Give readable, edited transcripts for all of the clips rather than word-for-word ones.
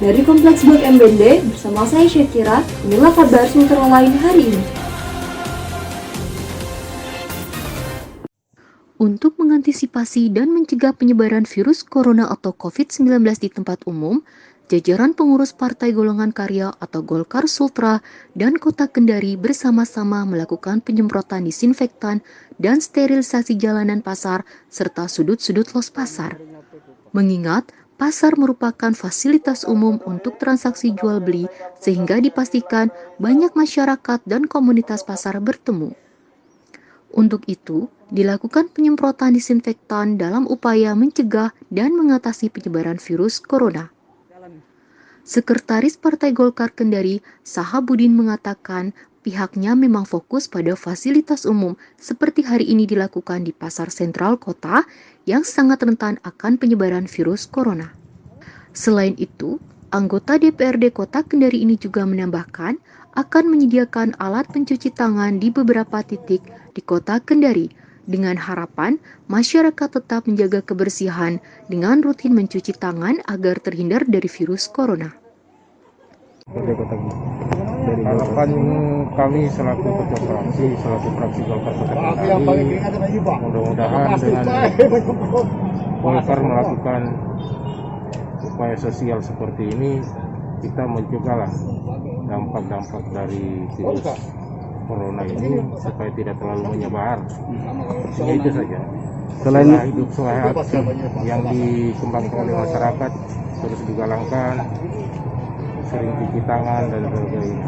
Dari Kompleks Blok MBD, bersama saya Syakira, inilah kabar Sultra lain hari ini. Untuk mengantisipasi dan mencegah penyebaran virus corona atau COVID-19 di tempat umum, jajaran pengurus Partai Golongan Karya atau Golkar Sultra dan Kota Kendari bersama-sama melakukan penyemprotan disinfektan dan sterilisasi jalanan pasar serta sudut-sudut los pasar. Mengingat pasar merupakan fasilitas umum untuk transaksi jual beli sehingga dipastikan banyak masyarakat dan komunitas pasar bertemu. Untuk itu, dilakukan penyemprotan disinfektan dalam upaya mencegah dan mengatasi penyebaran virus corona. Sekretaris Partai Golkar Kendari, Sahabudin mengatakan pihaknya memang fokus pada fasilitas umum seperti hari ini dilakukan di pasar sentral kota yang sangat rentan akan penyebaran virus corona. Selain itu, anggota DPRD Kota Kendari ini juga menambahkan akan menyediakan alat pencuci tangan di beberapa titik di Kota Kendari dengan harapan masyarakat tetap menjaga kebersihan dengan rutin mencuci tangan agar terhindar dari virus corona. Harapan kami selaku ketua fraksi, selaku fraksi Golkar Kota Kendari, mudah-mudahan dengan Golkar melakukan upaya sosial seperti ini, kita mencegahlah dampak-dampak dari virus corona ini supaya tidak terlalu menyebar. Sehingga itu saja. Selain hidup sehat yang dikembangkan oleh masyarakat terus digalangkan, sering cuci tangan dan sebagainya.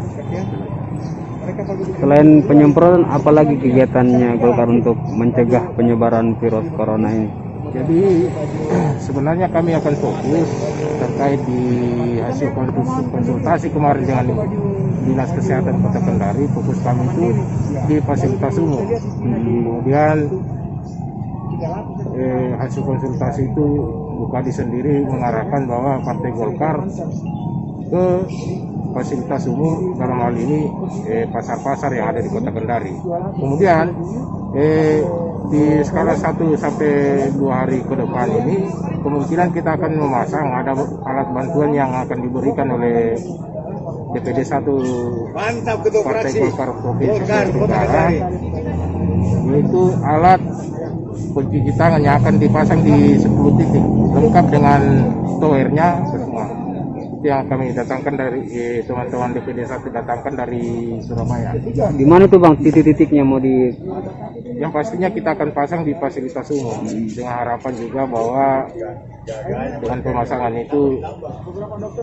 Selain penyemprotan, apalagi kegiatannya Golkar untuk mencegah penyebaran virus corona ini? Jadi sebenarnya kami akan fokus terkait di hasil konsultasi kemarin dengan Dinas Kesehatan Kota Kendari. Fokus kami itu di fasilitas umum. Kemudian hasil konsultasi itu Bupati sendiri mengarahkan bahwa Partai Golkar ke fasilitas umum, dalam hal ini pasar-pasar yang ada di Kota Kendari. Kemudian di skala 1 sampai 2 hari ke depan ini kemungkinan kita akan memasang ada alat bantuan yang akan diberikan oleh DPD 1 Partai Golkar Provinsi Utara, yaitu alat pencuci tangan yang akan dipasang di 10 titik lengkap dengan towernya semua. Yang kami datangkan dari teman-teman DPD 1 datangkan dari Surabaya. Di mana tuh Bang titik-titiknya mau di? Yang pastinya kita akan pasang di fasilitas umum dengan harapan juga bahwa dengan pemasangan itu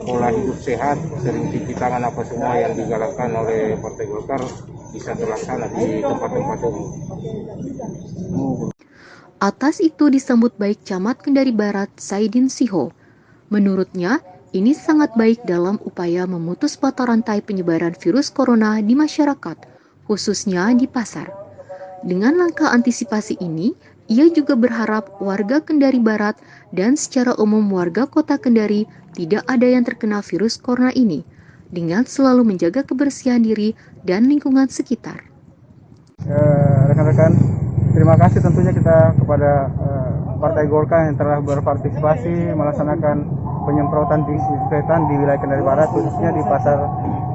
pola hidup sehat, sering cuci tangan apa semua yang digalakkan oleh Partai Golkar bisa terlaksana di tempat-tempat umum. Atas itu disambut baik Camat Kendari Barat Saidin Siho. Menurutnya, ini sangat baik dalam upaya memutus mata rantai penyebaran virus corona di masyarakat, khususnya di pasar. Dengan langkah antisipasi ini, ia juga berharap warga Kendari Barat dan secara umum warga Kota Kendari tidak ada yang terkena virus corona ini, dengan selalu menjaga kebersihan diri dan lingkungan sekitar. Rekan-rekan, terima kasih tentunya kita kepada Partai Golkar yang telah berpartisipasi melaksanakan penyemprotan disinfektan di wilayah Kendari Barat, khususnya di pasar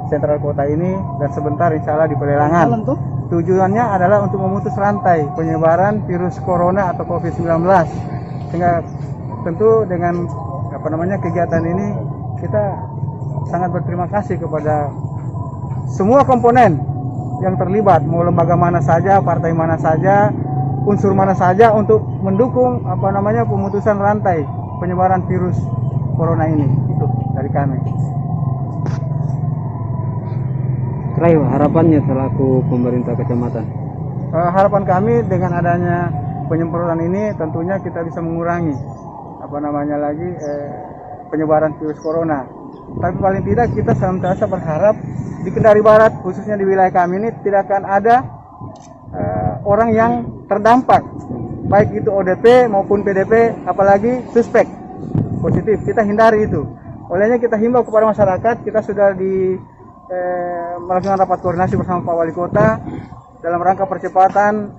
sentral kota ini, dan sebentar insya Allah di Pelelangan. Tujuannya adalah untuk memutus rantai penyebaran virus corona atau COVID-19. Sehingga tentu dengan kegiatan ini kita sangat berterima kasih kepada semua komponen yang terlibat, mau lembaga mana saja, partai mana saja, unsur mana saja untuk mendukung pemutusan rantai penyebaran virus corona ini. Itu dari kami. Terakhir, harapannya selaku pemerintah kecamatan? Harapan kami dengan adanya penyemprotan ini tentunya kita bisa mengurangi penyebaran virus corona. Tapi paling tidak kita senantiasa berharap di Kendari Barat, khususnya di wilayah kami ini, tidak akan ada orang yang terdampak, baik itu ODP maupun PDP, apalagi suspek positif. Kita hindari itu. Olehnya kita himbau kepada masyarakat, kita sudah melakukan rapat koordinasi bersama Pak Wali Kota dalam rangka percepatan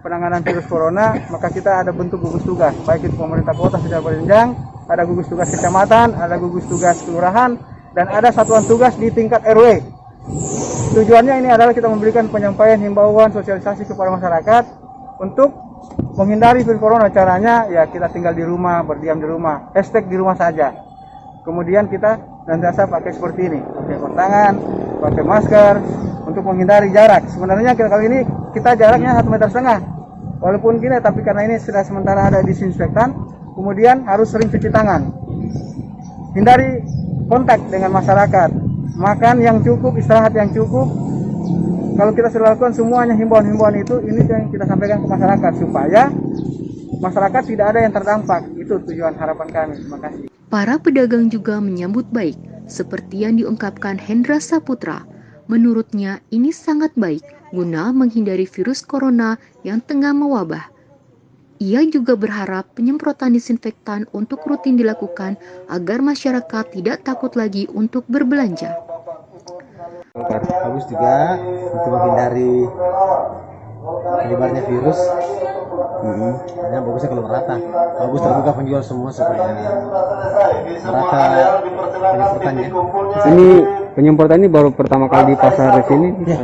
penanganan virus corona. Maka kita ada bentuk gugus tugas, baik itu pemerintah kota secara berjenjang, ada gugus tugas kecamatan, ada gugus tugas kelurahan, dan ada satuan tugas di tingkat RW. Tujuannya ini adalah kita memberikan penyampaian himbauan sosialisasi kepada masyarakat untuk menghindari virus corona. Caranya ya kita tinggal di rumah, berdiam di rumah, hashtag di rumah saja. Kemudian kita senantiasa pakai seperti ini, pakai sarung tangan, pakai masker untuk menghindari jarak. Sebenarnya kali ini kita jaraknya 1,5 meter. Walaupun gini, tapi karena ini sudah sementara ada disinfektan, kemudian harus sering cuci tangan. Hindari kontak dengan masyarakat, makan yang cukup, istirahat yang cukup. Kalau kita sudah lakukan semuanya himbauan-himbauan itu, ini yang kita sampaikan ke masyarakat supaya masyarakat tidak ada yang terdampak. Itu tujuan harapan kami. Terima kasih. Para pedagang juga menyambut baik, seperti yang diungkapkan Hendra Saputra. Menurutnya ini sangat baik guna menghindari virus corona yang tengah mewabah. Ia juga berharap penyemprotan disinfektan untuk rutin dilakukan agar masyarakat tidak takut lagi untuk berbelanja. Bagus juga untuk menghindari penyebarnya virus. Hanya bagusnya kalau merata, bagus terbuka penjual semua supaya merata penyemprotannya. Ini penyemprotan ini baru pertama kali di pasar di sini. Ya,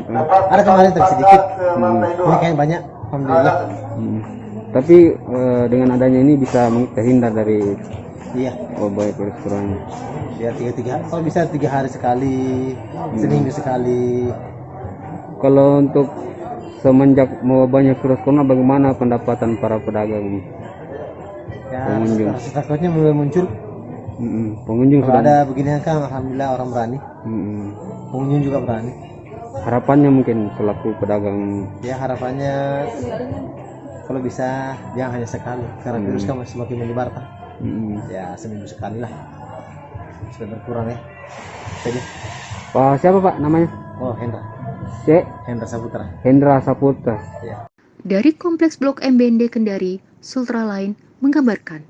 ada kemarin tapi sedikit. Ini kayaknya banyak, alhamdulillah. Tapi dengan adanya ini bisa terhindar dari Iya. wabah virus corona. Ya tiga kalau bisa 3 hari sekali, seminggu sekali. Kalau untuk semenjak mewabahnya virus corona, bagaimana pendapatan para pedagang? Ya, Pengunjung. takutnya mulai muncul. Pengunjung Kalau sudah. ada beginian kan, alhamdulillah orang berani. Pengunjung juga berani. Harapannya mungkin selaku pedagang. Ya harapannya kalau bisa jangan hanya sekali, karena virus kan masih semakin menyebar. Ya seminggu sekali lah, sudah berkurang ya. Jadi, Pak siapa Pak namanya? oh Hendra Saputra. Hendra Saputra. Ya. Dari Kompleks Blok M BND Kendari, Sultra Line menggambarkan.